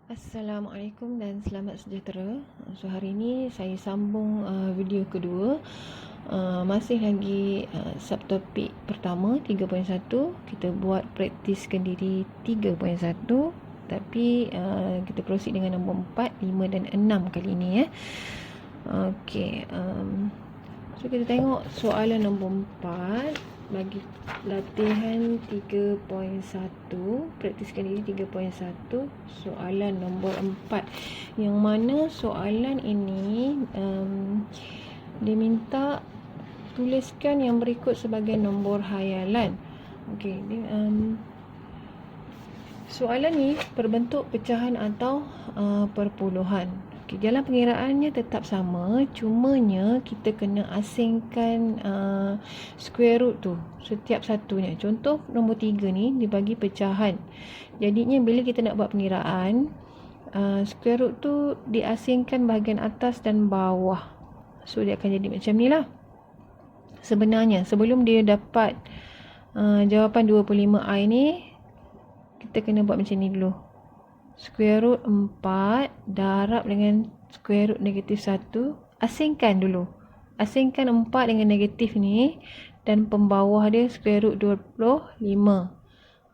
Assalamualaikum dan selamat sejahtera. So hari ini saya sambung video kedua. Masih lagi subtopik pertama 3.1. Kita buat praktiskan diri 3.1. Tapi kita proceed dengan nombor 4, 5 dan 6 kali ini ya. Okey, so kita tengok soalan nombor 4 bagi latihan 3.1, praktiskan diri 3.1, soalan nombor 4, yang mana soalan ini dia minta tuliskan yang berikut sebagai nombor hayalan. Okey, soalan ni berbentuk pecahan atau perpuluhan. Okay, jalan pengiraannya tetap sama, cumanya kita kena asingkan square root tu setiap satunya. Contoh nombor 3 ni dibagi pecahan. Jadinya bila kita nak buat pengiraan, square root tu diasingkan bahagian atas dan bawah. So dia akan jadi macam ni lah. Sebenarnya sebelum dia dapat jawapan 25i ni, kita kena buat macam ni dulu. Square root 4 darab dengan square root negatif 1. Asingkan dulu. Asingkan 4 dengan negatif ni. Dan pembawah dia square root 25.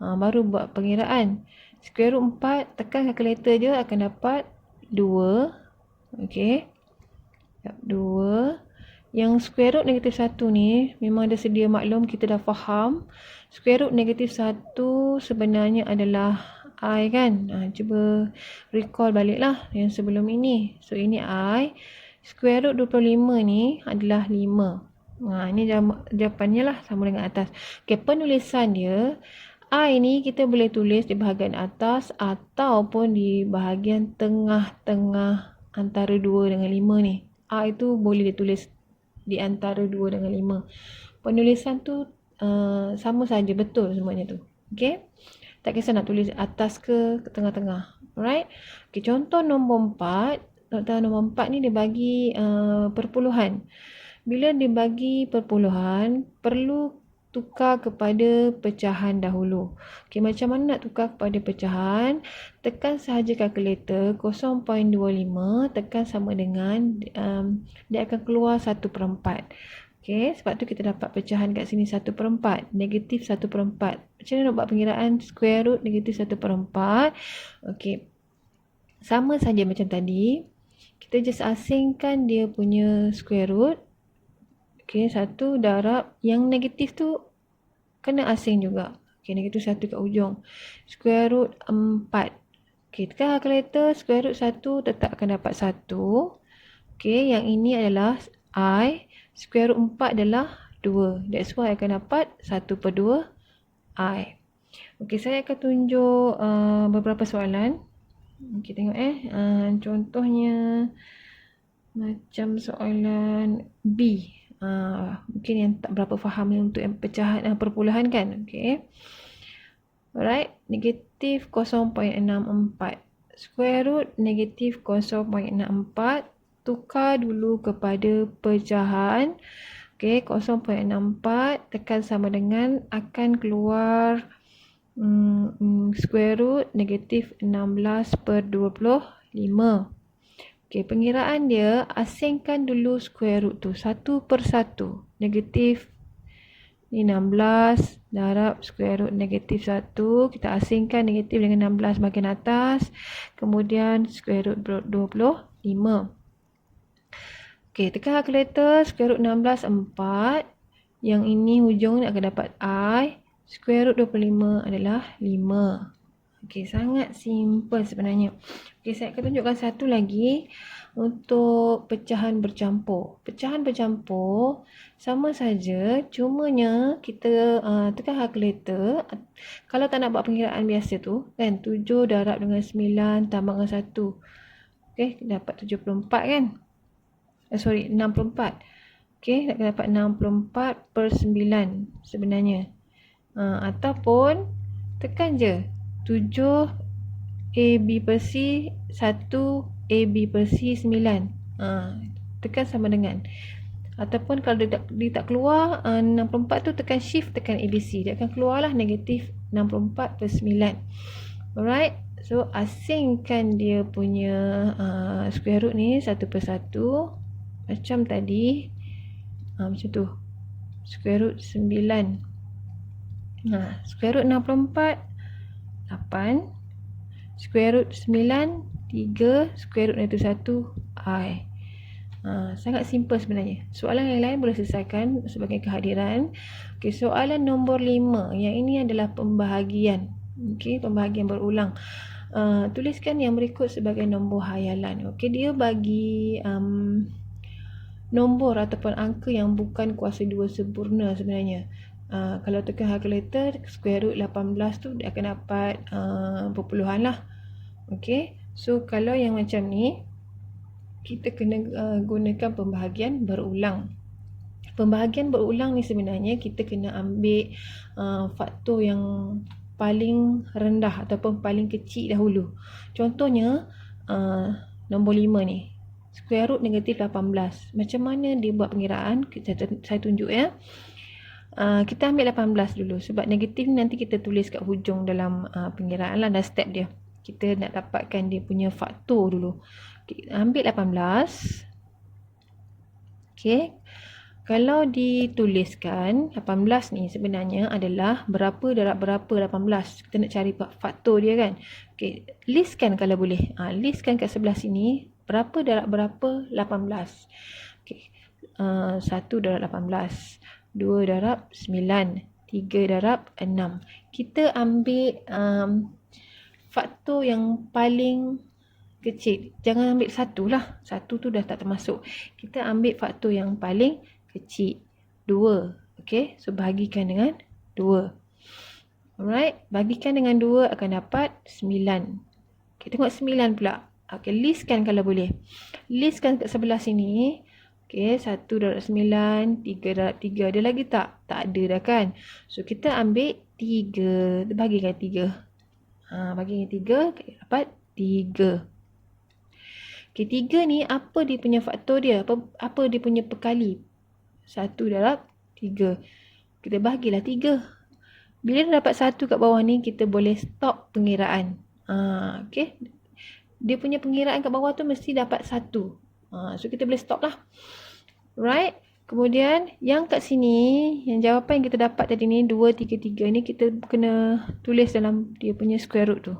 Baru buat pengiraan. Square root 4, tekan kalkulator je akan dapat 2. Okey. 2. Yang square root negatif 1 ni memang dah sedia maklum, kita dah faham. Square root negatif 1 sebenarnya adalah I kan. Cuba recall balik lah yang sebelum ini. So ini I. Square root 25 ni adalah 5. Ini jawapannya lah, sama dengan atas. Okay, penulisan dia, I ni kita boleh tulis di bahagian atas ataupun di bahagian tengah-tengah antara 2 dengan 5 ni. I tu boleh ditulis di antara 2 dengan 5. Penulisan tu sama saja, betul semuanya tu. Okay, tak kisah nak tulis atas ke tengah-tengah. Alright. Okay, contoh nombor 4. Nombor 4 ni dia bagi perpuluhan. Bila dibagi perpuluhan, perlu tukar kepada pecahan dahulu. Okay, macam mana nak tukar kepada pecahan? Tekan sahaja kalkulator 0.25, tekan sama dengan dia akan keluar 1/4. Okay, sebab tu kita dapat pecahan kat sini 1/4, negatif 1/4. Macam mana nak buat pengiraan square root negatif 1/4? Okay, sama saja macam tadi. Kita just asingkan dia punya square root. Okay, 1 darab yang negatif tu kena asing juga. Okay, negatif 1 kat ujung. Square root 4. Okay, tekan kalkulator, square root 1 tetap akan dapat 1. Okay, yang ini adalah I. Square root 4 adalah 2. That's why akan dapat 1/2 I. Okay, saya akan tunjuk beberapa soalan. Okay, tengok contohnya macam soalan B. Mungkin yang tak berapa faham untuk pecahan perpuluhan kan. Okay. Alright. Negatif 0.64. Square root negatif 0.64. Tukar dulu kepada pecahan. Okay, 0.64 tekan sama dengan akan keluar square root negatif 16/25. Okay, pengiraan dia, asingkan dulu square root tu satu per satu. Negatif ni 16 darab square root negatif 1. Kita asingkan negatif dengan 16 bahagian atas. Kemudian square root 25. Okay, tekan kalkulator, square root 16 4. Yang ini hujung ni akan dapat I. Square root 25 adalah 5. Okay, sangat simple sebenarnya. Okay, saya akan tunjukkan satu lagi untuk pecahan bercampur. Pecahan bercampur sama saja, cumanya kita tekan kalkulator. Kalau tak nak buat pengiraan biasa tu kan, 7 darab dengan 9 tambah dengan 1. Okay, dapat 74 kan. 64. Okay, nak dapat 64/9 sebenarnya. Ataupun tekan je 7 AB per C 1 AB per C 9. Tekan sama dengan. Ataupun kalau dia tak keluar 64 tu, tekan shift, tekan ABC. Dia akan keluarlah negatif 64/9. Alright. So asingkan dia punya square root ni satu persatu macam tadi. Macam tu. Square root 9. Square root 64 8. Square root 9 3. Square root negatif 1 I. Sangat simple sebenarnya. Soalan yang lain boleh selesaikan sebagai kehadiran. Okey, soalan nombor 5. Yang ini adalah pembahagian. Okey, pembahagian berulang. Tuliskan yang berikut sebagai nombor hayalan. Okey, dia bagi nombor ataupun angka yang bukan kuasa 2 sempurna sebenarnya. Kalau tekan kalkulator, square root 18 tu dia akan dapat perpuluhan lah. Okey, so kalau yang macam ni, kita kena gunakan pembahagian berulang. Pembahagian berulang ni sebenarnya kita kena ambil faktor yang paling rendah ataupun paling kecil dahulu. Contohnya nombor 5 ni, square root negatif 18. Macam mana dia buat pengiraan? Saya tunjuk ya. Kita ambil 18 dulu sebab negatif nanti kita tulis kat hujung dalam pengiraan lah, dan step dia. Kita nak dapatkan dia punya faktor dulu. Okay, ambil 18. Okey. Kalau dituliskan 18 ni sebenarnya adalah berapa darab berapa 18. Kita nak cari faktor dia kan. Okey, listkan kalau boleh. Listkan kat sebelah sini berapa darab berapa 18. Okey. 1 darab 18. 2 darab 9. 3 darab 6. Kita ambil faktor yang paling kecil. Jangan ambil 1 lah. 1 tu dah tak termasuk. Kita ambil faktor yang paling kecil. 2. Okay. So bahagikan dengan 2. Alright. Bagikan dengan 2 akan dapat 9. Okay. Tengok 9 pula. Okay. Listkan kalau boleh. Listkan kat sebelah sini. Okay. 1 darab 9. 3 darab 3. Ada lagi tak? Tak ada dah kan. So kita ambil 3. Bagikan 3. Bagikan 3. Okay. Dapat 3. Okay, 3 ni apa dia punya faktor dia? Apa dia punya perkali? 1 darab 3. Kita bahagilah 3. Bila dah dapat 1 kat bawah ni, kita boleh stop pengiraan. Okay. Dia punya pengiraan kat bawah tu mesti dapat 1. So kita boleh stop lah. Right. Kemudian yang kat sini, yang jawapan yang kita dapat tadi ni 2, 3, 3 ni kita kena tulis dalam dia punya square root tu.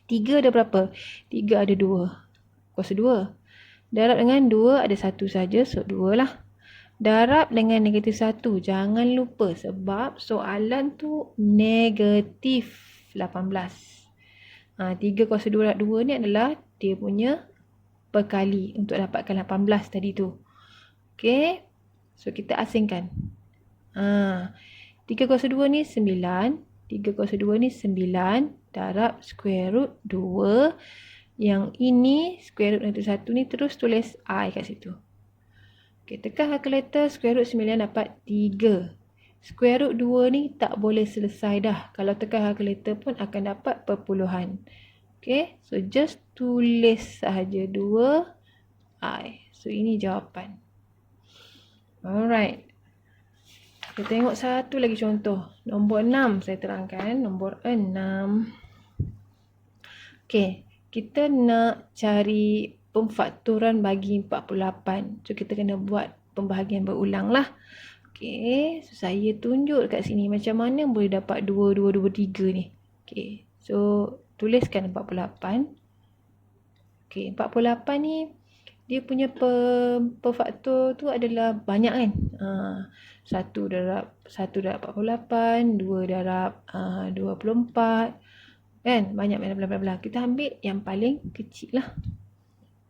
3 ada berapa? 3 ada 2. Kuasa 2. Darab dengan 2 ada 1 saja, so 2 lah. Darab dengan negatif 1. Jangan lupa sebab soalan tu negatif 18. 3 kuasa 2 darab 2 ni adalah dia punya perkali untuk dapatkan 18 tadi tu. Okay. So kita asingkan. 3 kuasa 2 ni 9. 3 kuasa 2 ni 9. Darab square root 2. Yang ini square root negatif 1 ni terus tulis I kat situ. Okay, tekan kalkulator, square root 9 dapat 3. Square root 2 ni tak boleh selesai dah. Kalau tekan kalkulator pun akan dapat perpuluhan. Okay, so just tulis sahaja 2I. So ini jawapan. Alright. Kita tengok satu lagi contoh. Nombor 6 saya terangkan. Nombor 6. Okay, kita nak cari pemfaktoran bagi 48. So kita kena buat pembahagian berulang lah. Okay, so saya tunjuk kat sini macam mana boleh dapat 2, 2, 2, 3 ni. Okay, so tuliskan 48. Okay, 48 ni dia punya perfaktor tu adalah banyak kan. 1 darab 48, 2 darab 24. Kan? Banyak bla bla bla. Kita ambil yang paling kecil lah.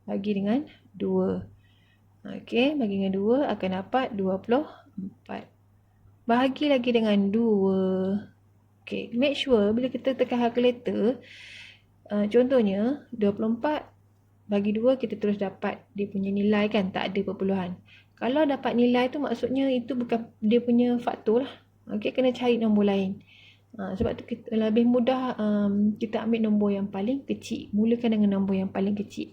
Bagi dengan 2. Okey, bagi dengan 2 akan dapat 24. Bahagi lagi dengan 2. Okey, make sure bila kita tekan kalkulator, contohnya 24 bagi 2 kita terus dapat dia punya nilai kan, tak ada perpuluhan. Kalau dapat nilai tu maksudnya itu bukan dia punya faktor lah. Okey, kena cari nombor lain. Sebab tu kita lebih mudah kita ambil nombor yang paling kecil. Mulakan dengan nombor yang paling kecil.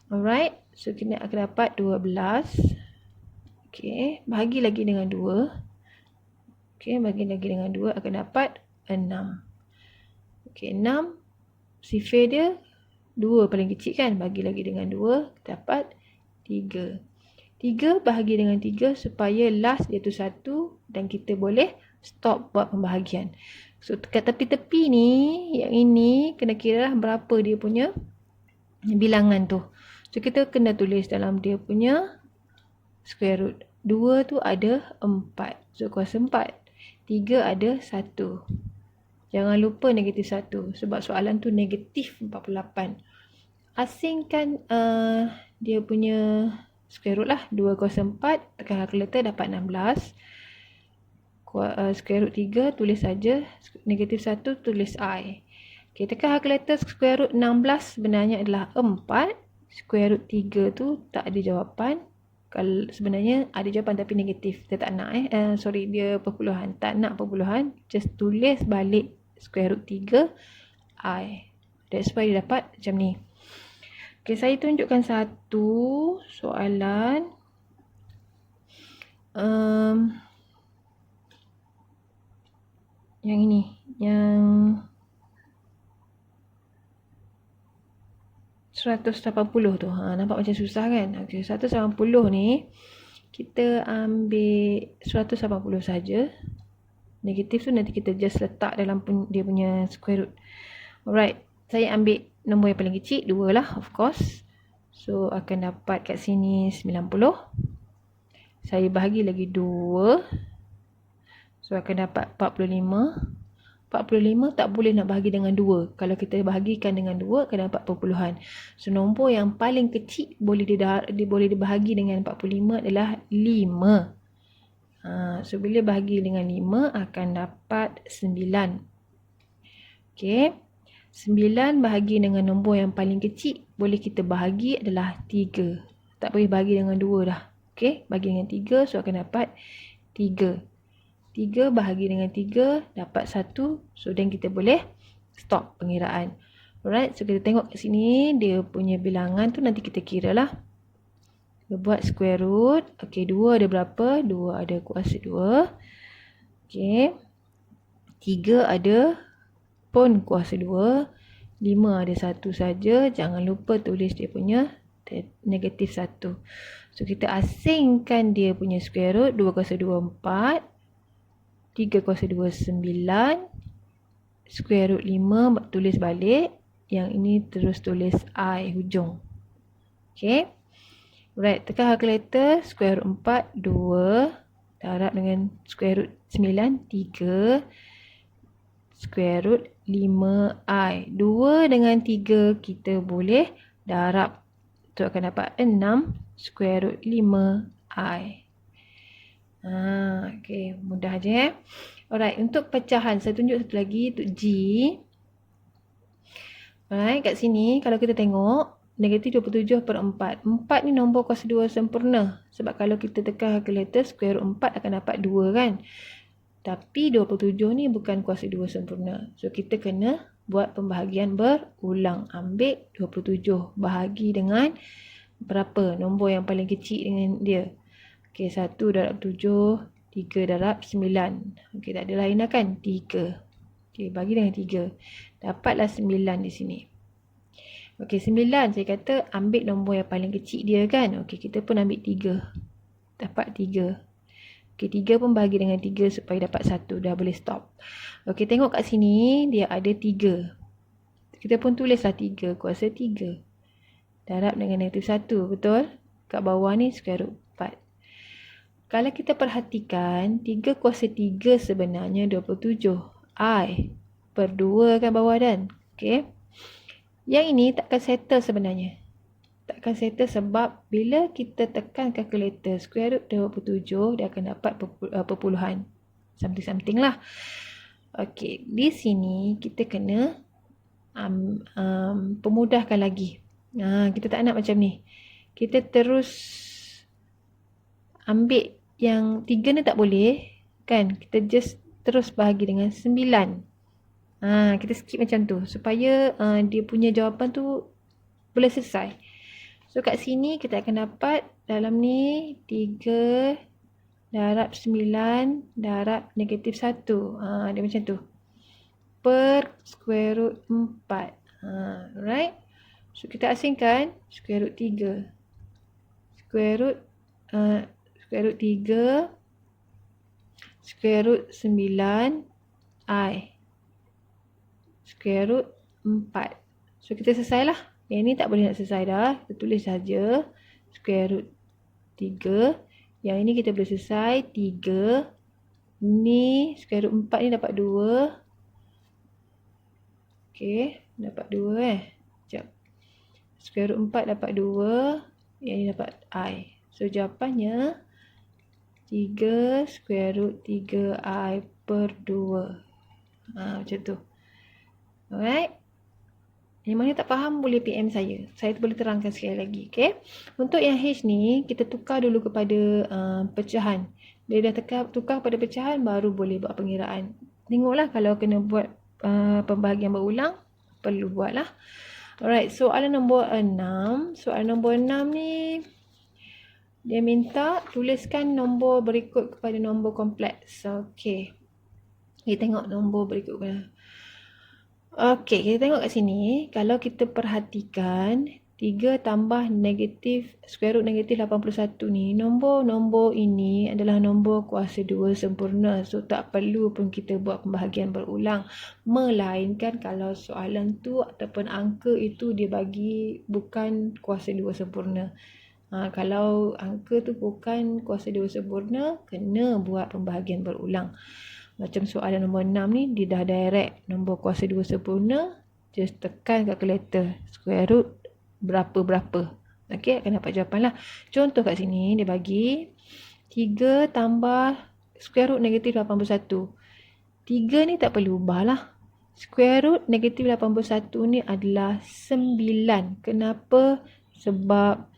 Alright, so kita akan dapat 12. Okey, bahagi lagi dengan 2. Okey, bagi lagi dengan 2 akan dapat 6. Okey, 6 Sifir dia 2 paling kecil kan. Bagi lagi dengan 2, dapat 3. 3 bahagi dengan 3 supaya last dia tu 1 dan kita boleh stop buat pembahagian. So kat tepi-tepi ni, yang ini kena kira lah berapa dia punya bilangan tu. So kita kena tulis dalam dia punya square root. 2 tu ada 4. So kuasa 4. 3 ada 1. Jangan lupa negatif 1 sebab soalan tu negatif 48. Asingkan dia punya square root lah. 2 kuasa 4, tekan kalkulator dapat 16. Square root 3 tulis saja, negatif 1 tulis I. Okay, tekan kalkulator square root 16 sebenarnya adalah 4. Square root 3 tu tak ada jawapan. Kalau sebenarnya ada jawapan tapi negatif. Kita tak nak dia perpuluhan. Tak nak perpuluhan, just tulis balik square root 3 I. That's why dia dapat macam ni. Okay, saya tunjukkan satu soalan. Yang ini. Yang 180 tu. Nampak macam susah kan? Okay, 180 ni. Kita ambil 180 saja. Negatif tu nanti kita just letak dalam dia punya square root. Alright. Saya ambil nombor yang paling kecil, 2 lah of course. So akan dapat kat sini 90. Saya bahagi lagi 2. So akan dapat 45. 45 tak boleh nak bahagi dengan 2. Kalau kita bahagikan dengan 2 akan dapat perpuluhan. So nombor yang paling kecil boleh dibahagi dengan 45 adalah 5. So bila bahagi dengan 5 akan dapat 9. Okay. 9 bahagi dengan nombor yang paling kecil boleh kita bahagi adalah 3. Tak boleh bahagi dengan 2 dah. Okay. Bahagi dengan 3, so akan dapat 3. 3 bahagi dengan 3 dapat 1. So then kita boleh stop pengiraan. Alright, so kita tengok kat sini dia punya bilangan tu nanti kita kira lah. Kita buat square root. Okay, 2 ada berapa? 2 ada kuasa 2. Okay. 3 ada pun kuasa 2. 5 ada 1 saja. Jangan lupa tulis dia punya negatif 1. So kita asingkan dia punya square root. 2 kuasa 2 4. 3 kuasa 2 9. Square root 5 tulis balik. Yang ini terus tulis I hujung. Okay. Right, tekan kalkulator. Square root 4 2. Darab dengan square root 9 3. Square root 5I. 2 dengan 3 kita boleh darab. Itu akan dapat 6. Square root 5I. Okay, mudah je. Alright, untuk pecahan saya tunjuk satu lagi untuk G. Alright, kat sini kalau kita tengok negatif 27 per 4. 4 ni nombor kuasa 2 sempurna. Sebab kalau kita tekan kalkulator square root 4 akan dapat 2 kan. Tapi 27 ni bukan kuasa 2 sempurna. So kita kena buat pembahagian berulang. Ambil 27 bahagi dengan berapa? Nombor yang paling kecil dengan dia. Okay, 1 darab 7, 3 darab 9. Okay, tak ada lain dah kan? 3. Okay, bagi dengan 3. Dapatlah 9 di sini. Okay, 9. Saya kata ambil nombor yang paling kecil dia kan? Okay, kita pun ambil 3. Dapat 3. Okay, 3 pun bagi dengan 3 supaya dapat 1. Dah boleh stop. Okay, tengok kat sini dia ada 3. Kita pun tulislah 3 kuasa 3. Darab dengan negatif 1. Betul? Kat bawah ni square root 4. Kalau kita perhatikan, 3 kuasa 3 sebenarnya 27. I per 2 kan bawah dan. Okay. Yang ini takkan settle sebenarnya. Takkan settle sebab bila kita tekan kalkulator square root 27, dia akan dapat perpuluhan. Something lah. Okay. Di sini kita kena pemudahkan lagi. Kita tak nak macam ni. Kita terus ambil yang 3 ni tak boleh kan, kita just terus bahagi dengan 9. Kita skip macam tu supaya dia punya jawapan tu boleh selesai. So kat sini kita akan dapat dalam ni 3 darab 9 darab negatif 1. Dia macam tu per square root 4. Right. So kita asingkan square root 3. Square root 3 square root 9 I square root 4. So kita selesailah. Yang ni tak boleh nak selesai dah. Kita tulis saja square root 3. Yang ini kita boleh selesai 3. Ni square root 4 ni dapat 2. Okey, dapat 2 Sekejap. Square root 4 dapat 2. Yang ni dapat I. So jawapannya 3 square root 3I per 2. Macam tu. Alright. Yang mana tak faham boleh PM saya. Saya boleh terangkan sekali lagi. Okay. Untuk yang H ni, kita tukar dulu kepada pecahan. Bila dah tukar kepada pecahan, baru boleh buat pengiraan. Tengoklah kalau kena buat pembahagian berulang, perlu buatlah. Alright, soalan nombor 6. Soalan nombor 6 ni, dia minta tuliskan nombor berikut kepada nombor kompleks. Okay. Kita tengok nombor berikut. Okay, kita tengok kat sini. Kalau kita perhatikan 3 tambah negatif square root negatif 81 ni, nombor-nombor ini adalah nombor kuasa 2 sempurna. So tak perlu pun kita buat pembahagian berulang. Melainkan kalau soalan tu ataupun angka itu dia bagi bukan kuasa 2 sempurna. Kalau angka tu bukan kuasa 2 sempurna, kena buat pembahagian berulang. Macam soalan nombor 6 ni, dia dah direct nombor kuasa 2 sempurna. Just tekan kalkulator square root berapa-berapa. Okey, akan dapat jawapan lah. Contoh kat sini, dia bagi 3 tambah square root negatif 81. 3 ni tak perlu ubah lah. Square root negatif 81 ni adalah 9. Kenapa? Sebab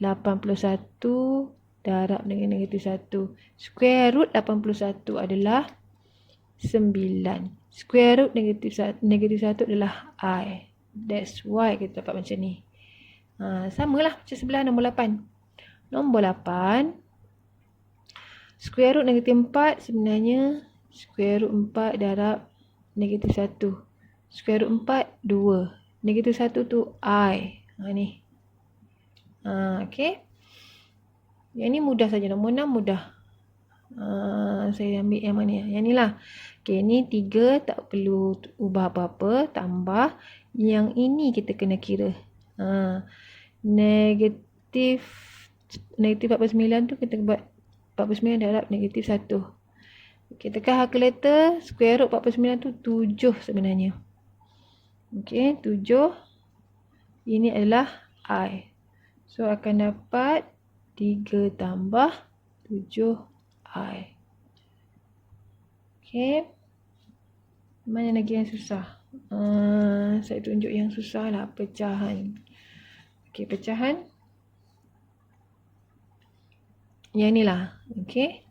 81 darab dengan negatif 1. Square root 81 adalah 9. Square root negatif 1 adalah I. That's why kita dapat macam ni. Samalah macam sebelah nombor 8. Nombor 8. Square root negatif 4 sebenarnya square root 4 darab negatif 1. Square root 4, 2. Negatif 1 tu I. Ni. Okay. Yang ni mudah saja. Nombor 6 mudah. Saya ambil yang mana? Yang ni lah. Okay, ni 3 tak perlu ubah apa-apa. Tambah. Yang ini kita kena kira. Negatif 49 tu kita buat 49 darab negatif 1. Okay, tekan kalkulator. Square root 49 tu 7 sebenarnya. Okay, 7. Ini adalah I. So akan dapat 3 tambah 7I. Okay. Mana lagi yang susah? Saya tunjuk yang susah lah. Pecahan. Okay, pecahan. Yang ni lah. Okay.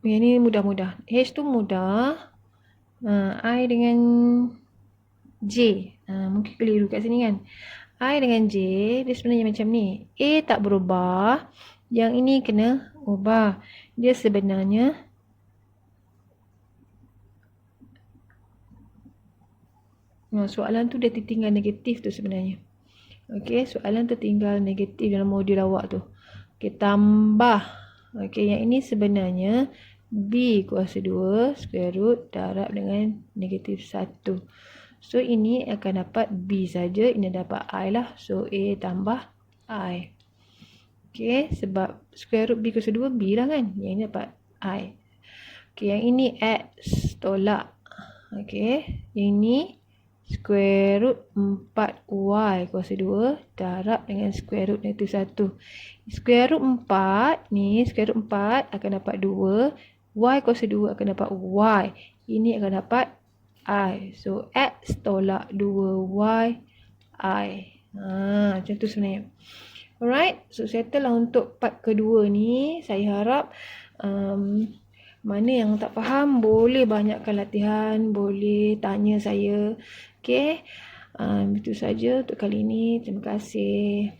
Yang ni mudah-mudah. H tu mudah. I dengan J. Mungkin keliru kat sini kan. I dengan J, dia sebenarnya macam ni. A tak berubah. Yang ini kena ubah. Dia sebenarnya soalan tu dia tinggal negatif tu sebenarnya. Okey, soalan tu tinggal negatif dalam modul awak tu. Okey, tambah. Okey, yang ini sebenarnya B kuasa 2 square root darab dengan negatif 1. So, ini akan dapat B saja. Ini dapat I lah. So, A tambah I. Okey, sebab square root B kuasa 2, B lah kan. Yang ini dapat I. Okey, yang ini X tolak. Okey, yang ini square root 4Y kuasa 2 darab dengan square root negatif 1. Square root 4 ni, square root 4 akan dapat 2. Y kuasa 2 akan dapat Y. Ini akan dapat I. So, X tolak 2Y I. Macam tu sebenarnya. Alright. So, settle lah untuk part kedua ni. Saya harap mana yang tak faham boleh banyakkan latihan. Boleh tanya saya. Okay. Itu saja untuk kali ini. Terima kasih.